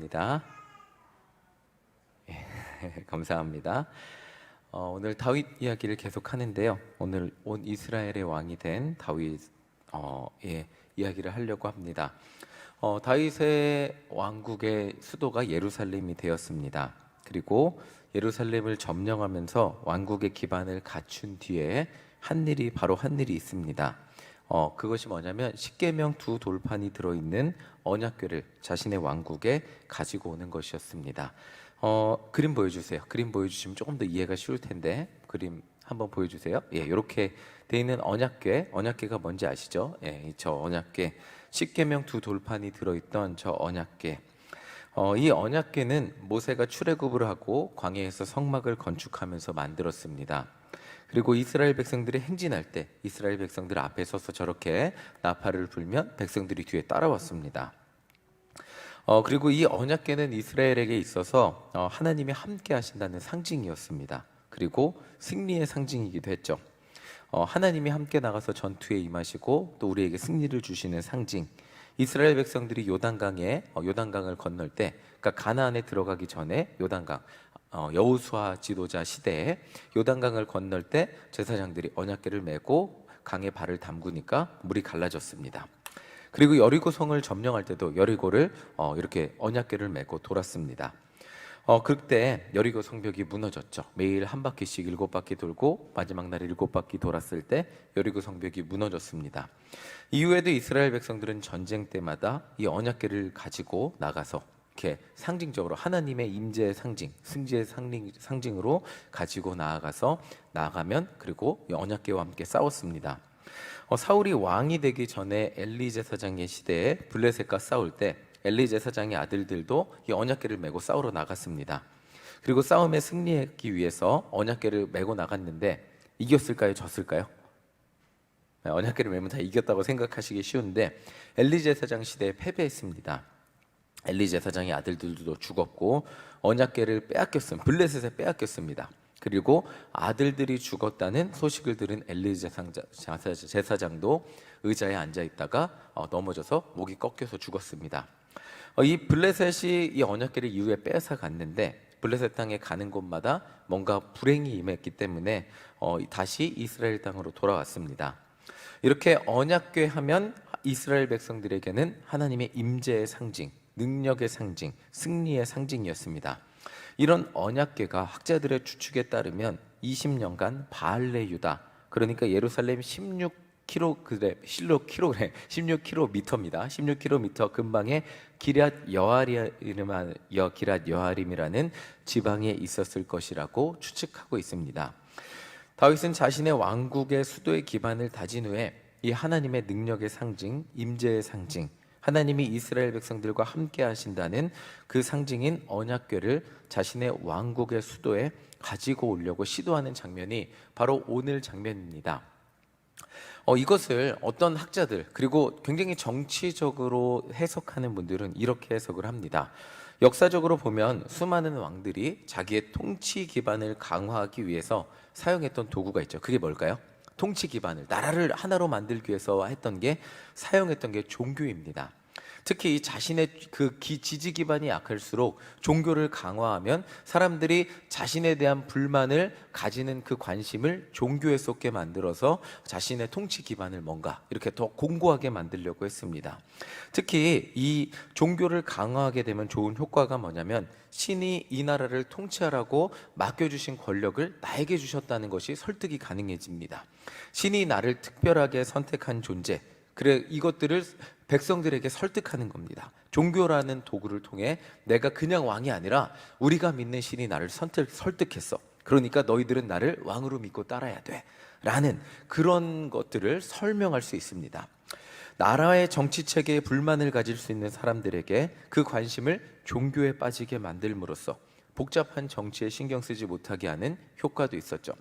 반갑습니다. 예, 감사합니다. 오늘 다윗 이야기를 계속 하는데요. 오늘 온 이스라엘의 왕이 된 다윗의 이야기를 하려고 합니다. 다윗의 왕국의 수도가 예루살렘이 되었습니다. 그리고 예루살렘을 점령하면서 왕국의 기반을 갖춘 뒤에 바로 한 일이 있습니다. 그것이 뭐냐면 십계명 두 돌판이 들어있는 언약궤를 자신의 왕국에 가지고 오는 것이었습니다. 그림 보여주세요. 그림 보여주시면 조금 더 이해가 쉬울 텐데 그림 한번 보여주세요. 예, 이렇게 돼 있는 언약궤가 뭔지 아시죠? 예, 저 언약궤, 십계명 두 돌판이 들어있던 저 언약궤. 이 언약궤는 모세가 출애굽을 하고 광야에서 성막을 건축하면서 만들었습니다. 그리고 이스라엘 백성들이 행진할 때 이스라엘 백성들 앞에 서서 저렇게 나팔을 불면 백성들이 뒤에 따라왔습니다. 그리고 이 언약궤는 이스라엘에게 있어서 하나님이 함께 하신다는 상징이었습니다. 그리고 승리의 상징이기도 했죠. 하나님이 함께 나가서 전투에 임하시고 또 우리에게 승리를 주시는 상징. 이스라엘 백성들이 요단강을 건널 때, 그러니까 가나안에 들어가기 전에 요단강, 여호수아 지도자 시대에 요단강을 건널 때 제사장들이 언약궤를 메고 강에 발을 담그니까 물이 갈라졌습니다. 그리고 여리고 성을 점령할 때도 여리고를 이렇게 언약궤를 메고 돌았습니다. 그때 여리고 성벽이 무너졌죠. 매일 한 바퀴씩 7바퀴 돌고 마지막 날 7바퀴 돌았을 때 여리고 성벽이 무너졌습니다. 이후에도 이스라엘 백성들은 전쟁 때마다 이 언약궤를 가지고 나가서 이렇게 상징적으로 하나님의 임재의 상징, 승리의 상징으로 가지고 나아가면 그리고 이 언약궤와 함께 싸웠습니다. 사울이 왕이 되기 전에 엘리 제사장의 시대에 블레셋과 싸울 때 엘리 제사장의 아들들도 이 언약궤를 메고 싸우러 나갔습니다. 그리고 싸움에 승리하기 위해서 언약궤를 메고 나갔는데 이겼을까요? 졌을까요? 언약궤를 메면 다 이겼다고 생각하시기 쉬운데 엘리 제사장 시대에 패배했습니다. 엘리 제사장의 아들들도 죽었고 언약궤를 블레셋에 빼앗겼습니다. 그리고 아들들이 죽었다는 소식을 들은 엘리 제사장도 의자에 앉아 있다가 넘어져서 목이 꺾여서 죽었습니다. 이 블레셋이 이 언약궤를 이후에 빼앗아 갔는데 블레셋 땅에 가는 곳마다 뭔가 불행이 임했기 때문에 다시 이스라엘 땅으로 돌아왔습니다. 이렇게 언약궤 하면 이스라엘 백성들에게는 하나님의 임재의 상징, 능력의 상징, 승리의 상징이었습니다. 이런 언약궤가 학자들의 추측에 따르면 20년간 바알레 유다, 그러니까 예루살렘 16km, 16km 근방에 기럇 여아림이라는 지방에 있었을 것이라고 추측하고 있습니다. 다윗은 자신의 왕국의 수도의 기반을 다진 후에 이 하나님의 능력의 상징, 임재의 상징, 하나님이 이스라엘 백성들과 함께 하신다는 그 상징인 언약궤를 자신의 왕국의 수도에 가지고 오려고 시도하는 장면이 바로 오늘 장면입니다. 이것을 어떤 학자들 그리고 굉장히 정치적으로 해석하는 분들은 이렇게 해석을 합니다. 역사적으로 보면 수많은 왕들이 자기의 통치 기반을 강화하기 위해서 사용했던 도구가 있죠. 그게 뭘까요? 통치 기반을, 나라를 하나로 만들기 위해서 사용했던 게 종교입니다. 특히 자신의 지지 기반이 약할수록 종교를 강화하면 사람들이 자신에 대한 불만을 가지는 그 관심을 종교에 쏟게 만들어서 자신의 통치 기반을 뭔가 이렇게 더 공고하게 만들려고 했습니다. 특히 이 종교를 강화하게 되면 좋은 효과가 뭐냐면 신이 이 나라를 통치하라고 맡겨주신 권력을 나에게 주셨다는 것이 설득이 가능해집니다. 신이 나를 특별하게 선택한 존재, 그래 이것들을 백성들에게 설득하는 겁니다. 종교라는 도구를 통해 내가 그냥 왕이 아니라 우리가 믿는 신이 나를 설득했어. 그러니까 너희들은 나를 왕으로 믿고 따라야 돼 라는 그런 것들을 설명할 수 있습니다. 나라의 정치 체계에 불만을 가질 수 있는 사람들에게 그 관심을 종교에 빠지게 만들므로써 복잡한 정치에 신경 쓰지 못하게 하는 효과도 있었죠.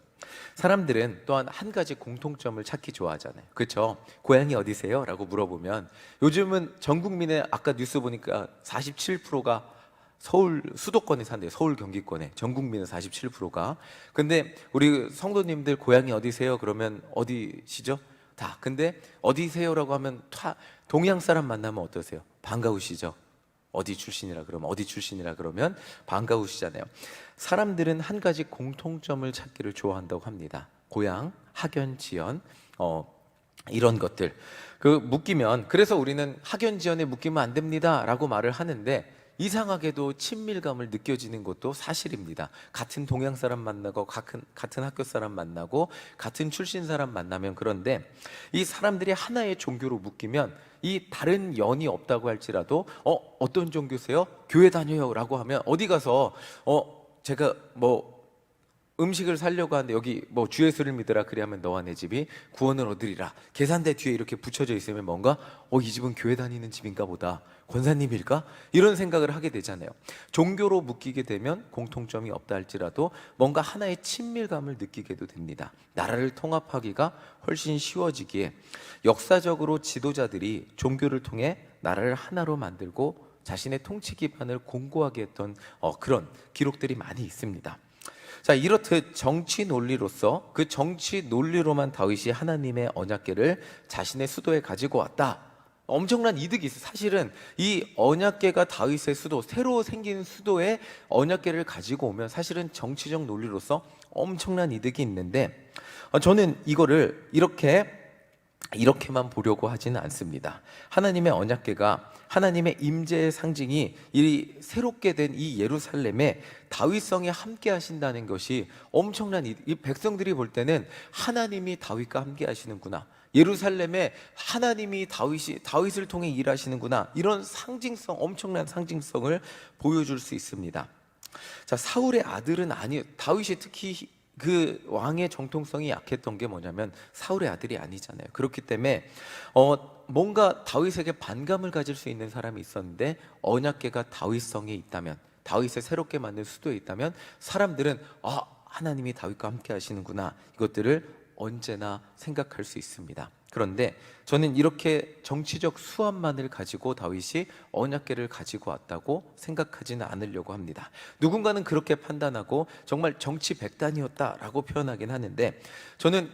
사람들은 또한 한 가지 공통점을 찾기 좋아하잖아요. 그렇죠? 고향이 어디세요? 라고 물어보면 요즘은 전 국민의 아까 뉴스 보니까 47%가 서울 수도권에 산대요. 서울 경기권에 전 국민의 47%가. 근데 우리 성도님들 고향이 어디세요? 그러면 어디시죠? 다. 근데 어디세요라고 하면 동양 사람 만나면 어떠세요? 반가우시죠? 어디 출신이라 그러면 어디 출신이라 그러면 반가우시잖아요. 사람들은 한 가지 공통점을 찾기를 좋아한다고 합니다. 고향, 학연, 지연, 이런 것들. 묶이면, 그래서 우리는 학연 지연에 묶이면 안 됩니다라고 말을 하는데, 이상하게도 친밀감을 느껴지는 것도 사실입니다. 같은 동양 사람 만나고 같은 학교 사람 만나고 같은 출신 사람 만나면, 그런데 이 사람들이 하나의 종교로 묶이면 이 다른 연이 없다고 할지라도 어떤 종교세요? 교회 다녀요 라고 하면 어디 가서 제가 음식을 사려고 하는데 여기 주 예수를 믿으라 그리하면 너와 내 집이 구원을 얻으리라, 계산대 뒤에 이렇게 붙여져 있으면 뭔가 이 집은 교회 다니는 집인가 보다, 권사님일까? 이런 생각을 하게 되잖아요. 종교로 묶이게 되면 공통점이 없다 할지라도 뭔가 하나의 친밀감을 느끼게도 됩니다. 나라를 통합하기가 훨씬 쉬워지기에 역사적으로 지도자들이 종교를 통해 나라를 하나로 만들고 자신의 통치 기반을 공고하게 했던 그런 기록들이 많이 있습니다. 자, 이렇듯 정치 논리로서, 그 정치 논리로만 다윗이 하나님의 언약궤를 자신의 수도에 가지고 왔다. 엄청난 이득이 있어요. 사실은 이 언약궤가 다윗의 수도, 새로 생긴 수도에 언약궤를 가지고 오면 사실은 정치적 논리로서 엄청난 이득이 있는데, 저는 이거를 이렇게만 보려고 하지는 않습니다. 하나님의 언약궤가 하나님의 임재의 상징이 이 새롭게 된 이 예루살렘에 다윗성에 함께 하신다는 것이 엄청난, 이 백성들이 볼 때는 하나님이 다윗과 함께 하시는구나, 예루살렘에 하나님이 다윗을 통해 일하시는구나, 이런 상징성, 엄청난 상징성을 보여줄 수 있습니다. 자, 사울의 아들은 다윗이 특히 그 왕의 정통성이 약했던 게 뭐냐면 사울의 아들이 아니잖아요. 그렇기 때문에 뭔가 다윗에게 반감을 가질 수 있는 사람이 있었는데, 언약궤가 다윗성에 있다면, 다윗의 새롭게 만든 수도에 있다면 사람들은 하나님이 다윗과 함께 하시는구나, 이것들을 언제나 생각할 수 있습니다. 그런데 저는 이렇게 정치적 수완만을 가지고 다윗이 언약궤를 가지고 왔다고 생각하지는 않으려고 합니다. 누군가는 그렇게 판단하고 정말 정치 백단이었다라고 표현하긴 하는데, 저는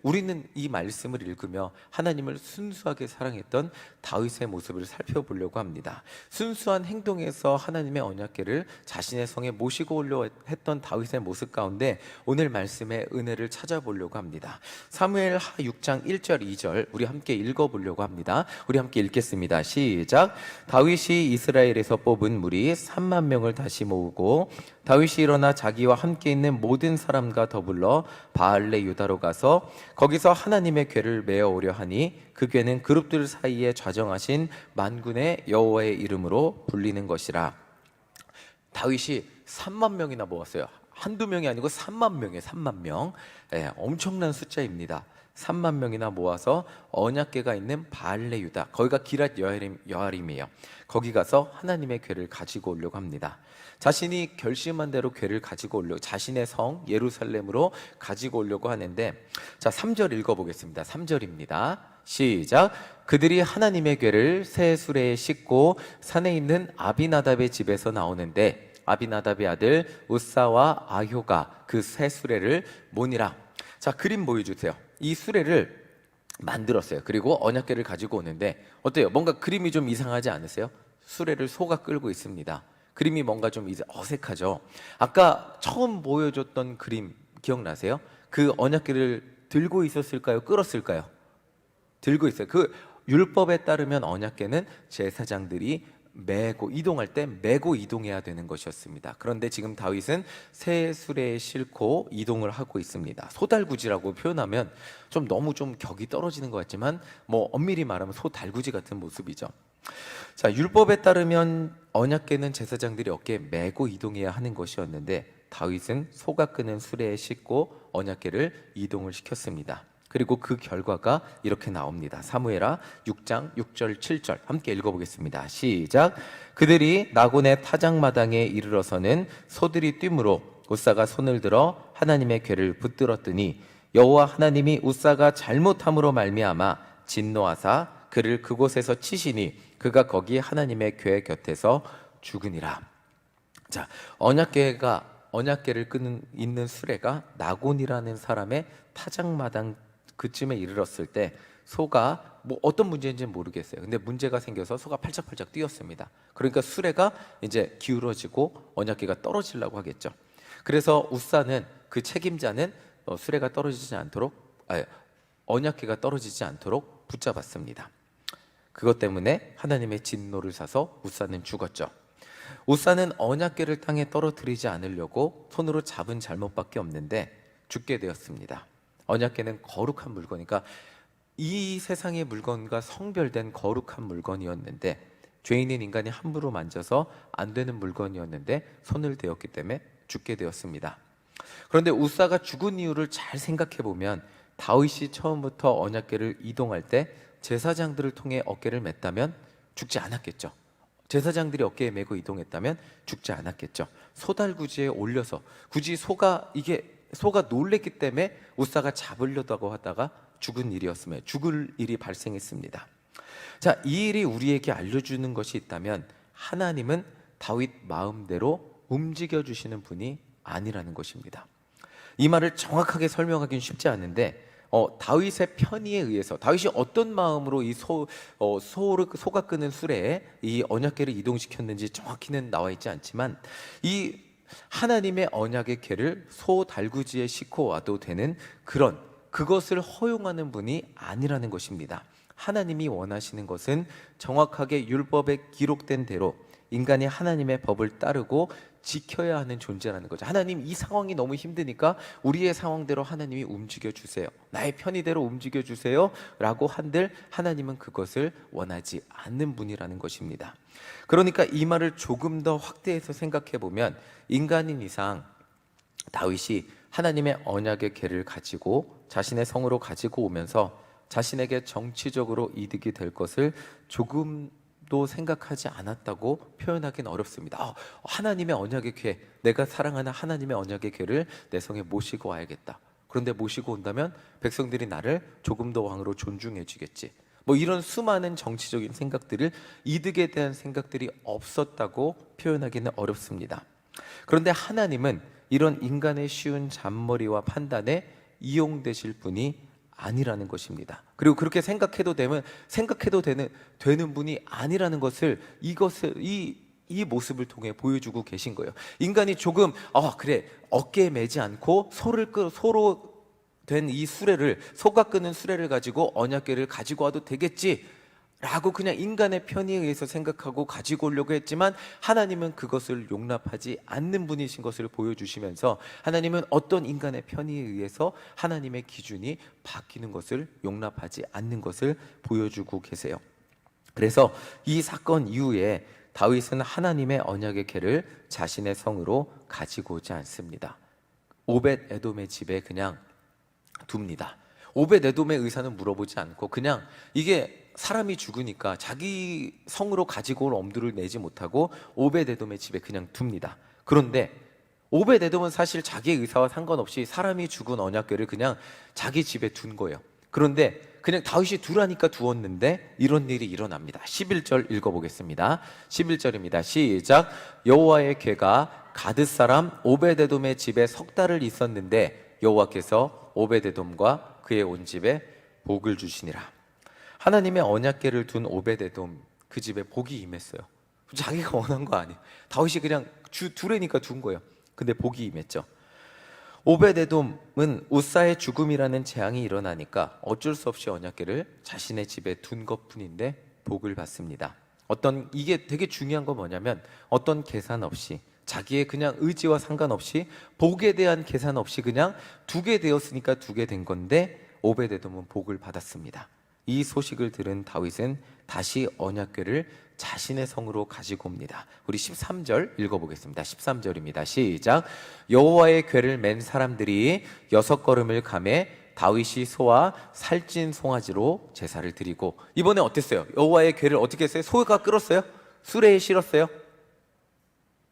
우리는 이 말씀을 읽으며 하나님을 순수하게 사랑했던 다윗의 모습을 살펴보려고 합니다. 순수한 행동에서 하나님의 언약궤를 자신의 성에 모시고 오려 했던 다윗의 모습 가운데 오늘 말씀의 은혜를 찾아보려고 합니다. 사무엘하 6장 1절 2절 우리 함께 읽어보려고 합니다. 우리 함께 읽겠습니다. 시작. 다윗이 이스라엘에서 뽑은 무리 3만 명을 다시 모으고 다윗이 일어나 자기와 함께 있는 모든 사람과 더불어 바알레 유다로 가서 거기서 하나님의 궤를 메어 오려 하니 그 궤는 그룹들 사이에 좌정하신 만군의 여호와의 이름으로 불리는 것이라. 다윗이 3만 명이나 모았어요. 한두 명이 아니고 3만 명이에요. 3만 명. 엄청난 숫자입니다. 3만 명이나 모아서 언약궤가 있는 바알레 유다, 거기가 기랏 여아림이에요. 거기 가서 하나님의 궤를 가지고 오려고 합니다. 자신이 결심한 대로 궤를 가지고 오려고, 자신의 성 예루살렘으로 가지고 오려고 하는데, 자, 3절 읽어보겠습니다. 3절입니다. 시작. 그들이 하나님의 궤를 새 수레에 싣고 산에 있는 아비나답의 집에서 나오는데 아비나답의 아들 우사와 아효가 그 새 수레를 모니라. 자, 그림 보여주세요. 이 수레를 만들었어요. 그리고 언약궤를 가지고 오는데 어때요? 뭔가 그림이 좀 이상하지 않으세요? 수레를 소가 끌고 있습니다. 그림이 뭔가 좀 어색하죠? 아까 처음 보여줬던 그림 기억나세요? 그 언약궤를 들고 있었을까요? 끌었을까요? 들고 있어요. 그 율법에 따르면 언약궤는 제사장들이 이동할 때 메고 이동해야 되는 것이었습니다. 그런데 지금 다윗은 새 수레에 싣고 이동을 하고 있습니다. 소달구지라고 표현하면 너무 격이 떨어지는 것 같지만 엄밀히 말하면 소달구지 같은 모습이죠. 자, 율법에 따르면 언약궤는 제사장들이 어깨에 메고 이동해야 하는 것이었는데 다윗은 소가 끄는 수레에 싣고 언약궤를 이동을 시켰습니다. 그리고 그 결과가 이렇게 나옵니다. 사무엘하 6장 6절 7절 함께 읽어보겠습니다. 시작. 그들이 나곤의 타작마당에 이르러서는 소들이 뛰므로 우사가 손을 들어 하나님의 궤를 붙들었더니 여호와 하나님이 우사가 잘못함으로 말미암아 진노하사 그를 그곳에서 치시니 그가 거기 하나님의 궤 곁에서 죽으니라. 자, 언약궤를 끄는 있는 수레가 나곤이라는 사람의 타작마당 그쯤에 이르렀을 때 소가 뭐 어떤 문제인지는 모르겠어요. 근데 문제가 생겨서 소가 팔짝팔짝 뛰었습니다. 그러니까 수레가 이제 기울어지고 언약궤가 떨어지려고 하겠죠. 그래서 우사는, 그 책임자는 수레가 떨어지지 않도록, 언약궤가 떨어지지 않도록 붙잡았습니다. 그것 때문에 하나님의 진노를 사서 우사는 죽었죠. 우사는 언약궤를 땅에 떨어뜨리지 않으려고 손으로 잡은 잘못밖에 없는데 죽게 되었습니다. 언약궤는 거룩한 물건이니까, 이 세상의 물건과 성별된 거룩한 물건이었는데, 죄인인 인간이 함부로 만져서 안 되는 물건이었는데 손을 대었기 때문에 죽게 되었습니다. 그런데 우사가 죽은 이유를 잘 생각해 보면, 다윗이 처음부터 언약궤를 이동할 때 제사장들을 통해 어깨를 맸다면 죽지 않았겠죠. 제사장들이 어깨에 메고 이동했다면 죽지 않았겠죠. 소달구지에 올려서, 굳이 소가 놀랬기 때문에 우사가 잡으려고 하다가 죽은 일이었으며 죽을 일이 발생했습니다. 자, 이 일이 우리에게 알려주는 것이 있다면, 하나님은 다윗 마음대로 움직여 주시는 분이 아니라는 것입니다. 이 말을 정확하게 설명하기는 쉽지 않은데, 다윗의 편의에 의해서, 다윗이 어떤 마음으로 이 소가 끄는 수레에 이 언약궤를 이동시켰는지 정확히는 나와 있지 않지만, 이 하나님의 언약의 궤를 소 달구지에 싣고 와도 되는 그것을 허용하는 분이 아니라는 것입니다. 하나님이 원하시는 것은 정확하게 율법에 기록된 대로 인간이 하나님의 법을 따르고 지켜야 하는 존재라는 거죠. 하나님, 이 상황이 너무 힘드니까 우리의 상황대로 하나님이 움직여 주세요, 나의 편의대로 움직여 주세요 라고 한들 하나님은 그것을 원하지 않는 분이라는 것입니다. 그러니까 이 말을 조금 더 확대해서 생각해 보면, 인간인 이상 다윗이 하나님의 언약의 궤를 가지고 자신의 성으로 가지고 오면서 자신에게 정치적으로 이득이 될 것을 조금도 생각하지 않았다고 표현하기는 어렵습니다. 하나님의 언약의 궤, 내가 사랑하는 하나님의 언약의 궤를 내 성에 모시고 와야겠다. 그런데 모시고 온다면 백성들이 나를 조금 더 왕으로 존중해 주겠지. 뭐 이런 수많은 정치적인 생각들을, 이득에 대한 생각들이 없었다고 표현하기는 어렵습니다. 그런데 하나님은 이런 인간의 쉬운 잔머리와 판단에 이용되실 분이 아니라는 것입니다. 그리고 그렇게 생각해도 되는 분이 아니라는 것을 이 모습을 통해 보여주고 계신 거예요. 인간이 조금 그래, 어깨에 매지 않고 소로 된 이 수레를, 소가 끄는 수레를 가지고 언약궤를 가지고 와도 되겠지 라고 그냥 인간의 편의에 의해서 생각하고 가지고 오려고 했지만, 하나님은 그것을 용납하지 않는 분이신 것을 보여주시면서, 하나님은 어떤 인간의 편의에 의해서 하나님의 기준이 바뀌는 것을 용납하지 않는 것을 보여주고 계세요. 그래서 이 사건 이후에 다윗은 하나님의 언약의 궤를 자신의 성으로 가지고 오지 않습니다. 오벳 에돔의 집에 그냥 둡니다. 오벳 에돔의 의사는 물어보지 않고 그냥, 이게 사람이 죽으니까 자기 성으로 가지고 올 엄두를 내지 못하고 오벳 에돔의 집에 그냥 둡니다. 그런데 오벳 에돔은 사실 자기의 의사와 상관없이 사람이 죽은 언약궤를 그냥 자기 집에 둔 거예요. 그런데 그냥 다윗이 두라니까 두었는데 이런 일이 일어납니다. 11절 읽어보겠습니다. 11절입니다. 시작. 여호와의 궤가 가드 사람 오벳 에돔의 집에 석 달을 있었는데 여호와께서 오벳 에돔과 그의 온 집에 복을 주시니라. 하나님의 언약궤를 둔 오벳 에돔, 그 집에 복이 임했어요. 자기가 원한 거 아니에요. 다윗이 그냥 두래니까 둔 거예요. 근데 복이 임했죠. 오벳 에돔은 우사의 죽음이라는 재앙이 일어나니까 어쩔 수 없이 언약궤를 자신의 집에 둔 것뿐인데 복을 받습니다. 이게 되게 중요한 건 뭐냐면, 어떤 계산 없이, 자기의 그냥 의지와 상관없이, 복에 대한 계산 없이 그냥 두게 되었으니까 두게 된 건데, 오벳 에돔은 복을 받았습니다. 이 소식을 들은 다윗은 다시 언약궤를 자신의 성으로 가지고 옵니다. 우리 13절 읽어보겠습니다. 13절입니다. 시작. 여호와의 궤를 맨 사람들이 6걸음을 가매 다윗이 소와 살찐 송아지로 제사를 드리고. 이번에 어땠어요? 여호와의 궤를 어떻게 했어요? 소가 끌었어요? 수레에 실었어요?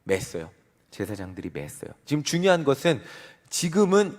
맸어요. 제사장들이 맸어요. 지금 중요한 것은,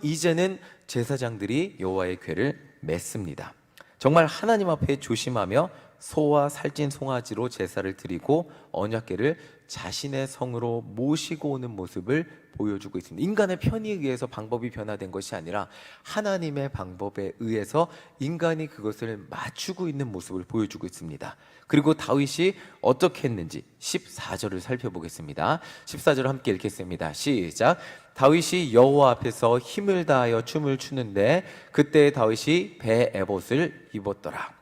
이제는 제사장들이 여호와의 궤를 맸습니다. 정말 하나님 앞에 조심하며 소와 살찐 송아지로 제사를 드리고 언약궤를 자신의 성으로 모시고 오는 모습을 보여주고 있습니다. 인간의 편의에 의해서 방법이 변화된 것이 아니라 하나님의 방법에 의해서 인간이 그것을 맞추고 있는 모습을 보여주고 있습니다. 그리고 다윗이 어떻게 했는지 14절을 살펴보겠습니다. 14절 함께 읽겠습니다. 시작. 다윗이 여호와 앞에서 힘을 다하여 춤을 추는데 그때 다윗이 배 에봇을 입었더라.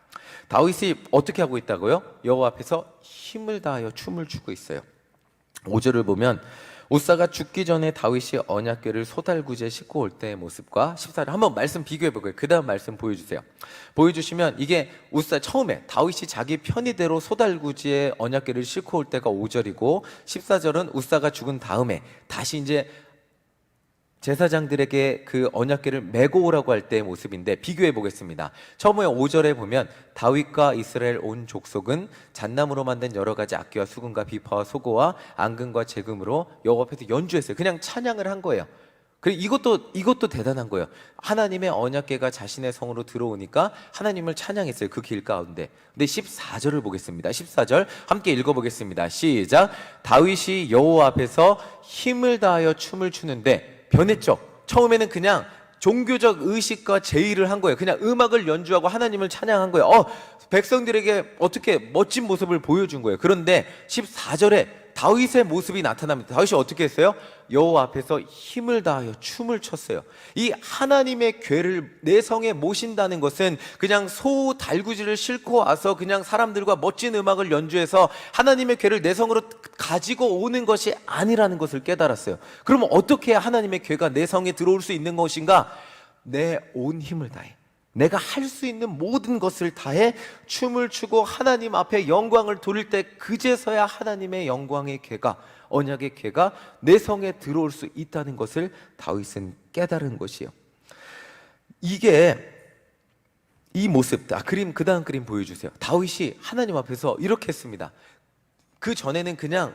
다윗이 어떻게 하고 있다고요? 여호와 앞에서 힘을 다하여 춤을 추고 있어요. 5절을 보면 우사가 죽기 전에 다윗이 언약궤를 소달구지에 싣고 올 때의 모습과 14절 한번 말씀 비교해 보고요. 그 다음 말씀 보여주세요. 보여주시면 이게 우사 처음에 다윗이 자기 편의대로 소달구지에 언약궤를 싣고 올 때가 5절이고 14절은 우사가 죽은 다음에 다시 이제 제사장들에게 그 언약궤를 메고 오라고 할 때의 모습인데 비교해 보겠습니다. 처음에 5절에 보면 다윗과 이스라엘 온 족속은 잣나무로 만든 여러 가지 악기와 수금과 비파와 소고와 앙금과 제금으로 여호와 앞에서 연주했어요. 그냥 찬양을 한 거예요. 그리고 이것도 대단한 거예요. 하나님의 언약궤가 자신의 성으로 들어오니까 하나님을 찬양했어요. 그 길 가운데. 근데 14절을 보겠습니다. 14절 함께 읽어보겠습니다. 시작. 다윗이 여호와 앞에서 힘을 다하여 춤을 추는데 변했죠. 처음에는 그냥 종교적 의식과 제의를 한 거예요. 그냥 음악을 연주하고 하나님을 찬양한 거예요. 백성들에게 어떻게 멋진 모습을 보여준 거예요. 그런데 14절에 다윗의 모습이 나타납니다. 다윗이 어떻게 했어요? 여호와 앞에서 힘을 다하여 춤을 췄어요. 이 하나님의 궤를 내 성에 모신다는 것은 그냥 소 달구지를 싣고 와서 그냥 사람들과 멋진 음악을 연주해서 하나님의 궤를 내 성으로 가지고 오는 것이 아니라는 것을 깨달았어요. 그러면 어떻게 해야 하나님의 궤가 내 성에 들어올 수 있는 것인가? 내 온 힘을 다해 내가 할 수 있는 모든 것을 다해 춤을 추고 하나님 앞에 영광을 돌릴 때 그제서야 하나님의 영광의 궤가, 언약의 궤가 내 성에 들어올 수 있다는 것을 다윗은 깨달은 것이요. 이게 이 모습, 그 다음 그림 보여주세요. 다윗이 하나님 앞에서 이렇게 했습니다. 그 전에는 그냥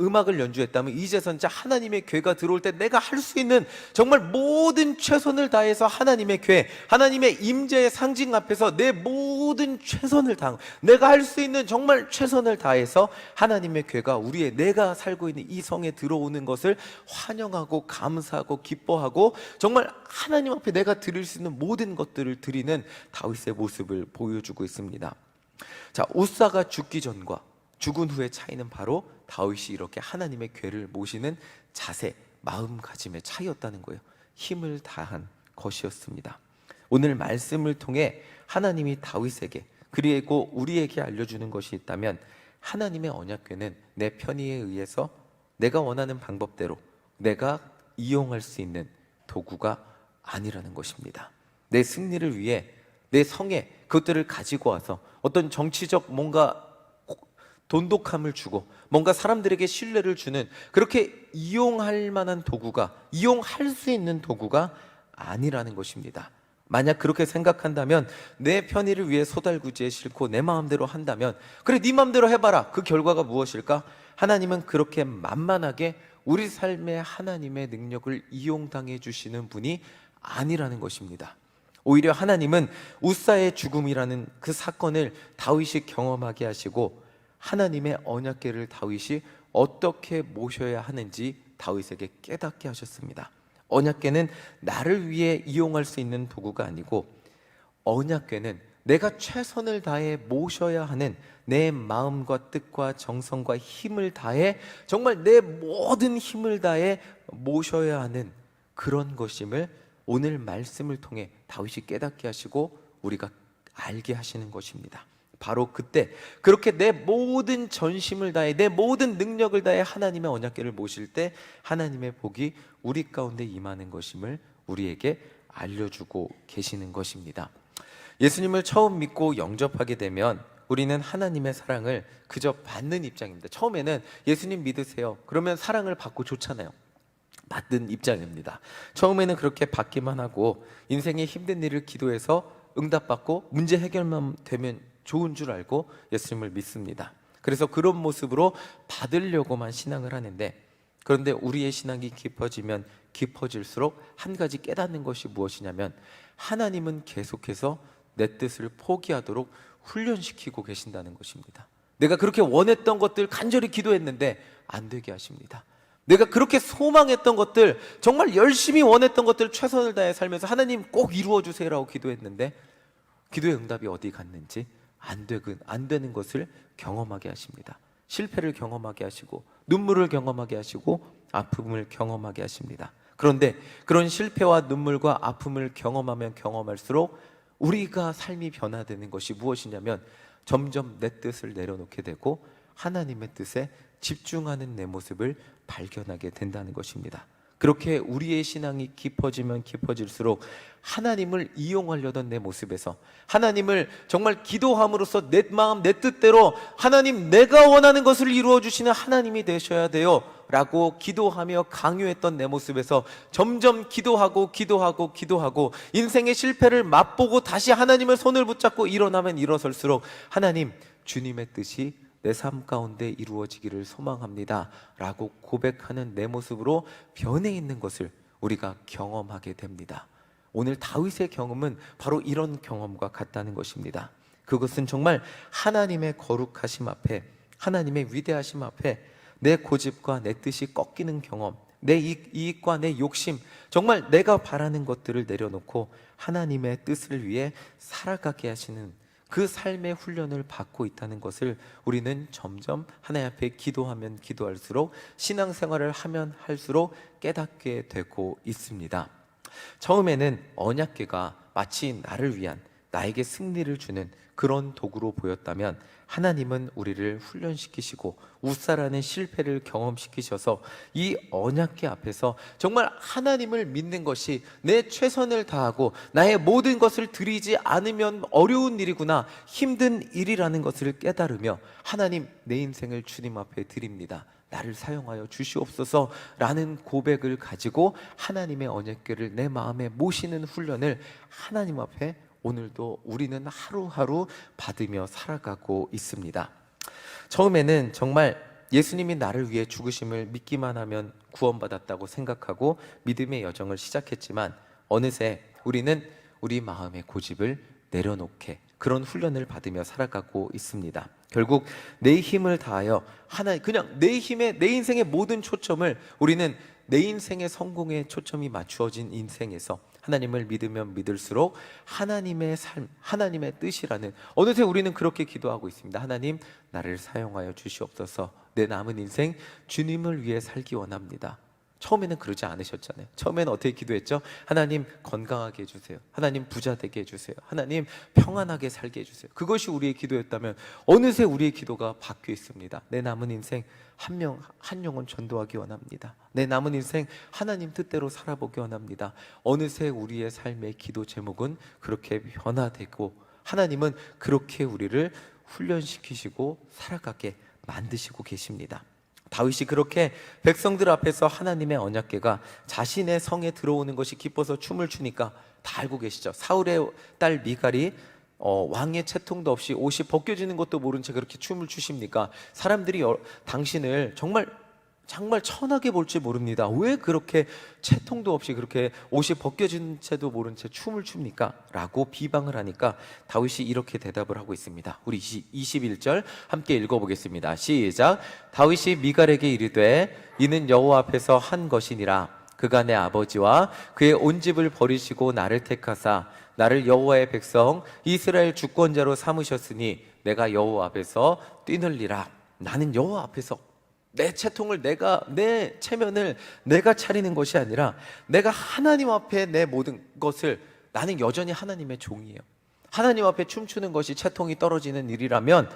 음악을 연주했다면 이제선 진짜 하나님의 궤가 들어올 때 내가 할 수 있는 정말 모든 최선을 다해서 하나님의 궤, 하나님의 임재의 상징 앞에서 내 모든 최선을 다하고 내가 할 수 있는 정말 최선을 다해서 하나님의 궤가 내가 살고 있는 이 성에 들어오는 것을 환영하고 감사하고 기뻐하고 정말 하나님 앞에 내가 드릴 수 있는 모든 것들을 드리는 다윗의 모습을 보여주고 있습니다. 자, 우사가 죽기 전과 죽은 후의 차이는 바로 다윗이 이렇게 하나님의 궤를 모시는 자세, 마음가짐의 차이였다는 거예요. 힘을 다한 것이었습니다. 오늘 말씀을 통해 하나님이 다윗에게 그리고 우리에게 알려주는 것이 있다면 하나님의 언약궤는 내 편의에 의해서 내가 원하는 방법대로 내가 이용할 수 있는 도구가 아니라는 것입니다. 내 승리를 위해 내 성에 그것들을 가지고 와서 어떤 정치적 뭔가 돈독함을 주고 뭔가 사람들에게 신뢰를 주는 그렇게 이용할 만한 도구가, 이용할 수 있는 도구가 아니라는 것입니다. 만약 그렇게 생각한다면 내 편의를 위해 소달구지에 싣고 내 마음대로 한다면 그래 네 마음대로 해봐라. 그 결과가 무엇일까? 하나님은 그렇게 만만하게 우리 삶에 하나님의 능력을 이용당해 주시는 분이 아니라는 것입니다. 오히려 하나님은 우사의 죽음이라는 그 사건을 다윗이 경험하게 하시고 하나님의 언약궤를 다윗이 어떻게 모셔야 하는지 다윗에게 깨닫게 하셨습니다. 언약궤는 나를 위해 이용할 수 있는 도구가 아니고 언약궤는 내가 최선을 다해 모셔야 하는 내 마음과 뜻과 정성과 힘을 다해 정말 내 모든 힘을 다해 모셔야 하는 그런 것임을 오늘 말씀을 통해 다윗이 깨닫게 하시고 우리가 알게 하시는 것입니다. 바로 그때 그렇게 내 모든 전심을 다해 내 모든 능력을 다해 하나님의 언약궤를 모실 때 하나님의 복이 우리 가운데 임하는 것임을 우리에게 알려주고 계시는 것입니다. 예수님을 처음 믿고 영접하게 되면 우리는 하나님의 사랑을 그저 받는 입장입니다. 처음에는 예수님 믿으세요. 그러면 사랑을 받고 좋잖아요. 받는 입장입니다. 처음에는 그렇게 받기만 하고 인생의 힘든 일을 기도해서 응답받고 문제 해결만 되면 좋은 줄 알고 예수님을 믿습니다. 그래서 그런 모습으로 받으려고만 신앙을 하는데 그런데 우리의 신앙이 깊어지면 깊어질수록 한 가지 깨닫는 것이 무엇이냐면 하나님은 계속해서 내 뜻을 포기하도록 훈련시키고 계신다는 것입니다. 내가 그렇게 원했던 것들 간절히 기도했는데 안 되게 하십니다. 내가 그렇게 소망했던 것들, 정말 열심히 원했던 것들 최선을 다해 살면서 하나님 꼭 이루어 주세요라고 기도했는데 기도의 응답이 어디 갔는지 안 되는 것을 경험하게 하십니다. 실패를 경험하게 하시고 눈물을 경험하게 하시고 아픔을 경험하게 하십니다. 그런데 그런 실패와 눈물과 아픔을 경험하면 경험할수록 우리가 삶이 변화되는 것이 무엇이냐면 점점 내 뜻을 내려놓게 되고 하나님의 뜻에 집중하는 내 모습을 발견하게 된다는 것입니다. 그렇게 우리의 신앙이 깊어지면 깊어질수록 하나님을 이용하려던 내 모습에서 하나님을 정말 기도함으로써 내 마음 내 뜻대로 하나님 내가 원하는 것을 이루어 주시는 하나님이 되셔야 돼요 라고 기도하며 강요했던 내 모습에서 점점 기도하고 인생의 실패를 맛보고 다시 하나님의 손을 붙잡고 일어나면 일어설수록 하나님 주님의 뜻이 내 삶 가운데 이루어지기를 소망합니다 라고 고백하는 내 모습으로 변해 있는 것을 우리가 경험하게 됩니다. 오늘 다윗의 경험은 바로 이런 경험과 같다는 것입니다. 그것은 정말 하나님의 거룩하심 앞에, 하나님의 위대하심 앞에 내 고집과 내 뜻이 꺾이는 경험, 내 이익과 내 욕심, 정말 내가 바라는 것들을 내려놓고 하나님의 뜻을 위해 살아가게 하시는 그 삶의 훈련을 받고 있다는 것을 우리는 점점 하나님 앞에 기도하면 기도할수록 신앙생활을 하면 할수록 깨닫게 되고 있습니다. 처음에는 언약궤가 마치 나를 위한, 나에게 승리를 주는 그런 도구로 보였다면 하나님은 우리를 훈련시키시고 우사라는 실패를 경험시키셔서 이 언약궤 앞에서 정말 하나님을 믿는 것이 내 최선을 다하고 나의 모든 것을 드리지 않으면 어려운 일이구나, 힘든 일이라는 것을 깨달으며 하나님 내 인생을 주님 앞에 드립니다, 나를 사용하여 주시옵소서 라는 고백을 가지고 하나님의 언약궤를 내 마음에 모시는 훈련을 하나님 앞에 오늘도 우리는 하루하루 받으며 살아가고 있습니다. 처음에는 정말 예수님이 나를 위해 죽으심을 믿기만 하면 구원받았다고 생각하고 믿음의 여정을 시작했지만 어느새 우리는 우리 마음의 고집을 내려놓게 그런 훈련을 받으며 살아가고 있습니다. 결국 내 힘을 다하여 그냥 내 인생의 모든 초점을 우리는 내 인생의 성공에 초점이 맞추어진 인생에서 하나님을 믿으면 믿을수록 하나님의 삶, 하나님의 뜻이라는, 어느새 우리는 그렇게 기도하고 있습니다. 하나님 나를 사용하여 주시옵소서, 내 남은 인생 주님을 위해 살기 원합니다. 처음에는 그러지 않으셨잖아요. 처음에는 어떻게 기도했죠? 하나님 건강하게 해주세요, 하나님 부자 되게 해주세요, 하나님 평안하게 살게 해주세요. 그것이 우리의 기도였다면 어느새 우리의 기도가 바뀌어 있습니다. 내 남은 인생 한 영혼 전도하기 원합니다. 내 남은 인생 하나님 뜻대로 살아보기 원합니다. 어느새 우리의 삶의 기도 제목은 그렇게 변화되고 하나님은 그렇게 우리를 훈련시키시고 살아가게 만드시고 계십니다. 다윗이 그렇게 백성들 앞에서 하나님의 언약궤가 자신의 성에 들어오는 것이 기뻐서 춤을 추니까 다 알고 계시죠. 사울의 딸 미갈이 왕의 채통도 없이 옷이 벗겨지는 것도 모른 채 그렇게 춤을 추십니까? 사람들이 당신을 정말 천하게 볼지 모릅니다. 왜 그렇게 채통도 없이 그렇게 옷이 벗겨진 채도 모른 채 춤을 춥니까? 라고 비방을 하니까 다윗이 이렇게 대답을 하고 있습니다. 우리 21절 함께 읽어보겠습니다. 시작. 다윗이 미갈에게 이르되 이는 여호와 앞에서 한 것이니라. 그가 내 아버지와 그의 온 집을 버리시고 나를 택하사 나를 여호와의 백성 이스라엘 주권자로 삼으셨으니 내가 여호와 앞에서 뛰놀리라. 나는 여호와 앞에서 내 채통을 내 체면을 내가 차리는 것이 아니라 내가 하나님 앞에 내 모든 것을, 나는 여전히 하나님의 종이에요. 하나님 앞에 춤추는 것이 채통이 떨어지는 일이라면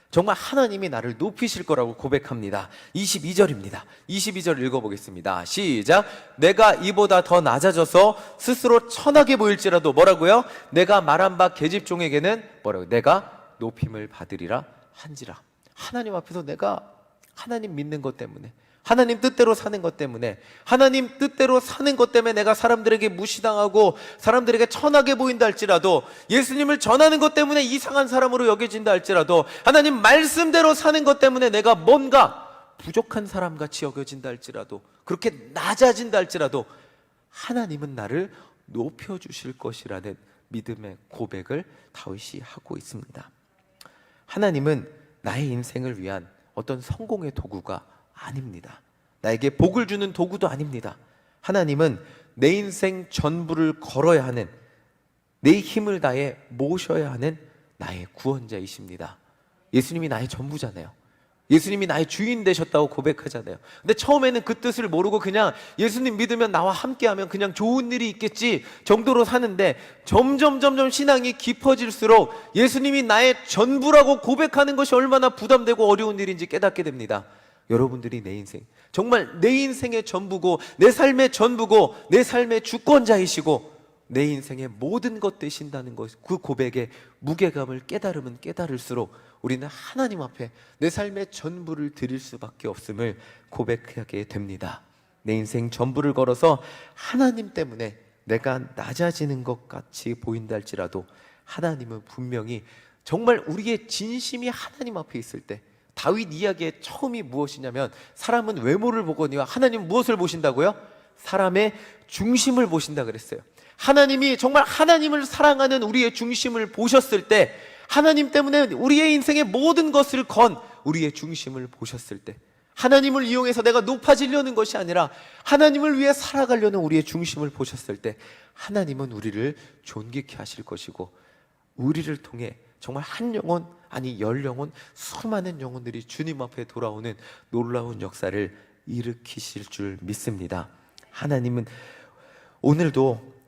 정말 하나님이 나를 높이실 거라고 고백합니다. 22절입니다. 22절 읽어보겠습니다. 시작. 내가 이보다 더 낮아져서 스스로 천하게 보일지라도 뭐라고요? 내가 말한 바 계집종에게는 뭐라고요? 내가 높임을 받으리라 한지라. 하나님 앞에서 내가 하나님 믿는 것 때문에, 하나님 뜻대로 사는 것 때문에, 하나님 뜻대로 사는 것 때문에 내가 사람들에게 무시당하고 사람들에게 천하게 보인다 할지라도, 예수님을 전하는 것 때문에 이상한 사람으로 여겨진다 할지라도, 하나님 말씀대로 사는 것 때문에 내가 뭔가 부족한 사람같이 여겨진다 할지라도, 그렇게 낮아진다 할지라도 하나님은 나를 높여주실 것이라는 믿음의 고백을 다윗이 하고 있습니다. 하나님은 나의 인생을 위한 어떤 성공의 도구가 아닙니다. 나에게 복을 주는 도구도 아닙니다. 하나님은 내 인생 전부를 걸어야 하는, 내 힘을 다해 모셔야 하는 나의 구원자이십니다. 예수님이 나의 전부잖아요. 예수님이 나의 주인 되셨다고 고백하잖아요. 근데 처음에는 그 뜻을 모르고 그냥 예수님 믿으면 나와 함께하면 그냥 좋은 일이 있겠지 정도로 사는데, 점점 신앙이 깊어질수록 예수님이 나의 전부라고 고백하는 것이 얼마나 부담되고 어려운 일인지 깨닫게 됩니다. 여러분들이 내 인생, 정말 내 인생의 전부고, 내 삶의 전부고, 내 삶의 주권자이시고, 내 인생의 모든 것 되신다는 것, 그 고백의 무게감을 깨달으면 깨달을수록 우리는 하나님 앞에 내 삶의 전부를 드릴 수밖에 없음을 고백하게 됩니다. 내 인생 전부를 걸어서 하나님 때문에 내가 낮아지는 것 같이 보인다 할지라도 하나님은 분명히, 정말 우리의 진심이 하나님 앞에 있을 때, 다윗 이야기의 처음이 무엇이냐면, 사람은 외모를 보거니와 하나님은 무엇을 보신다고요? 사람의 중심을 보신다 그랬어요. 하나님이 정말 하나님을 사랑하는 우리의 중심을 보셨을 때, 하나님 때문에 우리의 인생의 모든 것을 건 우리의 중심을 보셨을 때, 하나님을 이용해서 내가 높아지려는 것이 아니라 하나님을 위해 살아가려는 우리의 중심을 보셨을 때, 하나님은 우리를 존귀케 하실 것이고, 우리를 통해 정말 한 영혼, 아니 10영혼, 수많은 영혼들이 주님 앞에 돌아오는 놀라운 역사를 일으키실 줄 믿습니다. 하나님은 오늘도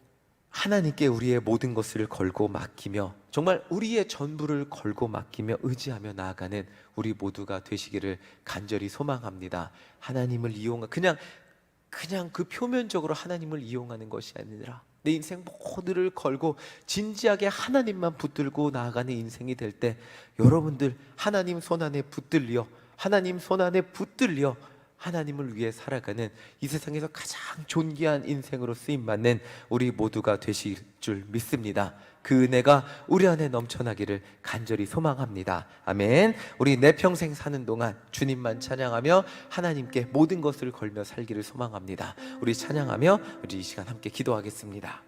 하나님께 우리의 모든 것을 걸고 맡기며, 정말 우리의 전부를 걸고 맡기며 의지하며 나아가는 우리 모두가 되시기를 간절히 소망합니다. 하나님을 그냥 그 표면적으로 하나님을 이용하는 것이 아니라 내 인생 모두를 걸고 진지하게 하나님만 붙들고 나아가는 인생이 될 때, 여러분들 하나님 손안에 붙들려 하나님을 위해 살아가는 이 세상에서 가장 존귀한 인생으로 쓰임받는 우리 모두가 되실 줄 믿습니다. 그 은혜가 우리 안에 넘쳐나기를 간절히 소망합니다. 아멘. 우리 내 평생 사는 동안 주님만 찬양하며 하나님께 모든 것을 걸며 살기를 소망합니다. 우리 찬양하며 우리 이 시간 함께 기도하겠습니다.